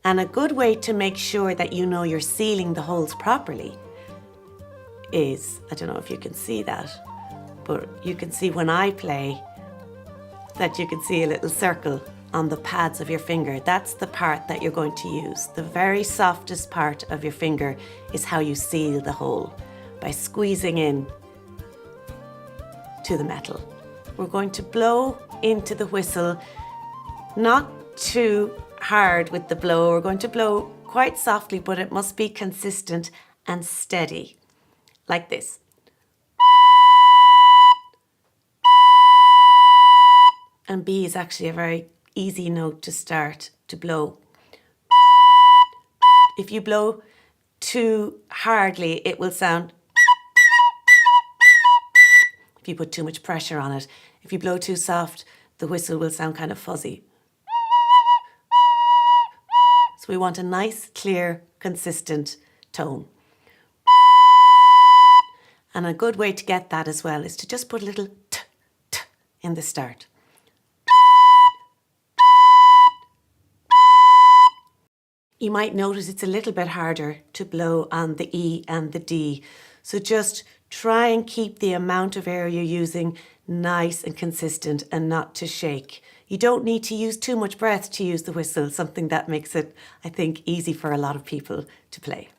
And a good way to make sure that you know you're sealing the holes properly is, I don't know if you can see that, but you can see when I play that you can see a little circle on the pads of your finger. That's the part that you're going to use. The very softest part of your finger is how you seal the hole, by squeezing in to the metal. We're going to blow into the whistle, not too hard with the blow. We're going to blow quite softly, but it must be consistent and steady, like this. And B is actually a very easy note to start to blow. If you blow too hardly, it will sound. If you put too much pressure on it. If you blow too soft, the whistle will sound kind of fuzzy. So we want a nice, clear, consistent tone. And a good way to get that as well is to just put a little t, t in the start. You might notice it's a little bit harder to blow on the E and the D. So just try and keep the amount of air you're using nice and consistent and not to shake. You don't need to use too much breath to use the whistle, something that makes it, I think, easy for a lot of people to play.